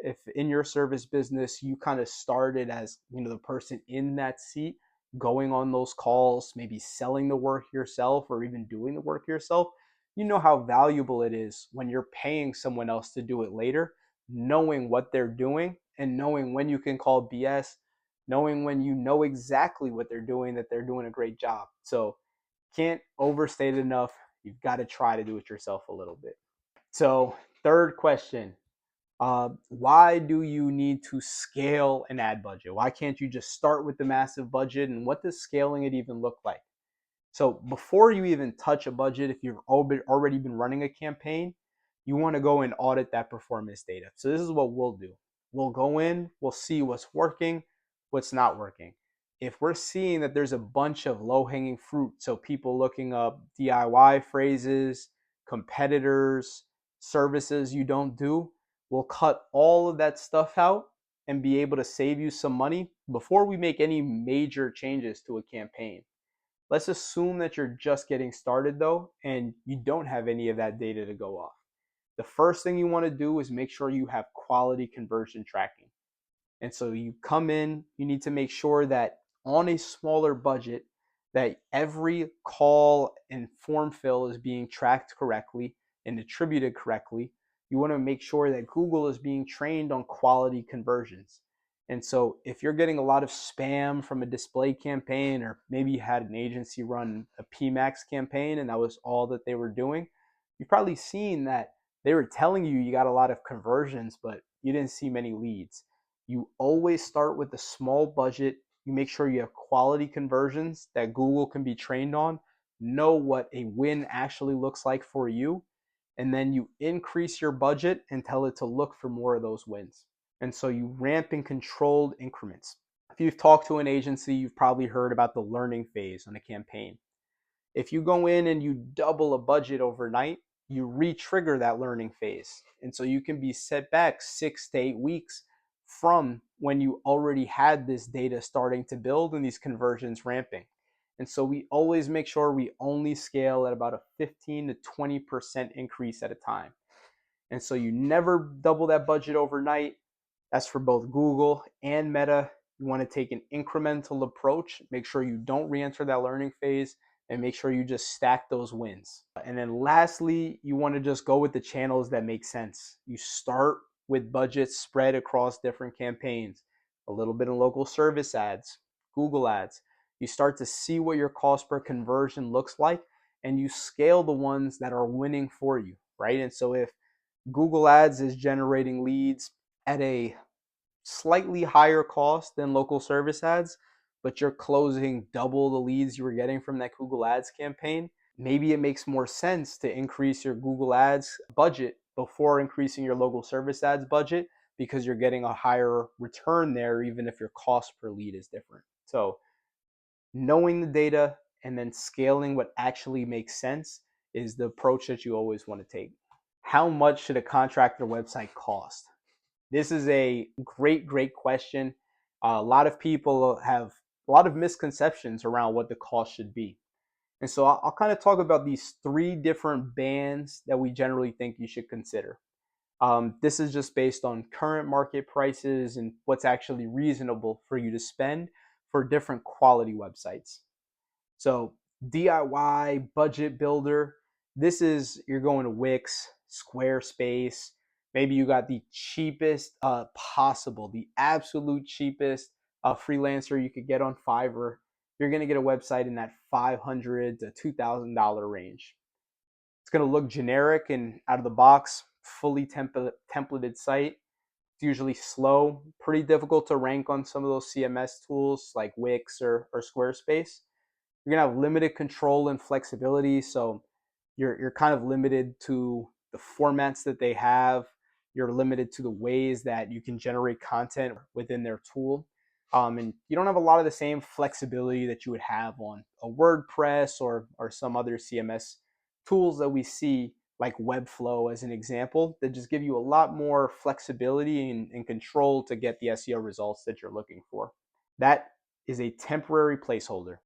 if in your service business you kind of started as, the person in that seat, going on those calls, maybe selling the work yourself or even doing the work yourself, you know how valuable it is when you're paying someone else to do it later, knowing what they're doing and knowing when you can call BS, knowing when you know exactly what they're doing, that they're doing a great job. So can't overstate it enough. You've got to try to do it yourself a little bit. So third question, why do you need to scale an ad budget? Why can't you just start with the massive budget? And what does scaling it even look like? So before you even touch a budget, if you've already been running a campaign, you want to go and audit that performance data. So this is what we'll do. We'll go in, we'll see what's working, what's not working. If we're seeing that there's a bunch of low-hanging fruit, so people looking up DIY phrases, competitors, services you don't do, we'll cut all of that stuff out and be able to save you some money before we make any major changes to a campaign. Let's assume that you're just getting started though, and you don't have any of that data to go off. The first thing you want to do is make sure you have quality conversion tracking. And so you come in, you need to make sure that on a smaller budget, that every call and form fill is being tracked correctly and attributed correctly. You want to make sure that Google is being trained on quality conversions. And so if you're getting a lot of spam from a display campaign, or maybe you had an agency run a PMAX campaign and that was all that they were doing, you've probably seen that they were telling you got a lot of conversions, but you didn't see many leads. You always start with a small budget. You make sure you have quality conversions that Google can be trained on, know what a win actually looks like for you, and then you increase your budget and tell it to look for more of those wins. And so you ramp in controlled increments. If you've talked to an agency, you've probably heard about the learning phase on a campaign. If you go in and you double a budget overnight, you re-trigger that learning phase. And so you can be set back 6 to 8 weeks from when you already had this data starting to build and these conversions ramping. And so we always make sure we only scale at about a 15 to 20% increase at a time. And so you never double that budget overnight. That's for both Google and Meta. You want to take an incremental approach. Make sure you don't re-enter that learning phase and make sure you just stack those wins. And then lastly, you want to just go with the channels that make sense. You start with budgets spread across different campaigns, a little bit in local service ads, Google ads. You start to see what your cost per conversion looks like, and you scale the ones that are winning for you, right? And so if Google ads is generating leads at a slightly higher cost than local service ads, but you're closing double the leads you were getting from that Google ads campaign, maybe it makes more sense to increase your Google ads budget before increasing your local service ads budget, because you're getting a higher return there, even if your cost per lead is different. So knowing the data and then scaling what actually makes sense is the approach that you always want to take. How much should a contractor website cost? This is a great question. A lot of people have a lot of misconceptions around what the cost should be. And so I'll kind of talk about these 3 different bands that we generally think you should consider. This is just based on current market prices and what's actually reasonable for you to spend for different quality websites. So DIY budget builder, this is, you're going to Wix, Squarespace, maybe you got the cheapest possible, the absolute cheapest freelancer you could get on Fiverr. You're going to get a website in that $500 to $2,000 range. It's going to look generic and out of the box, fully templated site. It's usually slow, pretty difficult to rank on some of those CMS tools like Wix or Squarespace. You're going to have limited control and flexibility, so you're kind of limited to the formats that they have. You're limited to the ways that you can generate content within their tool. And you don't have a lot of the same flexibility that you would have on a WordPress or some other CMS tools that we see, like Webflow as an example, that just give you a lot more flexibility and control to get the SEO results that you're looking for. That is a temporary placeholder.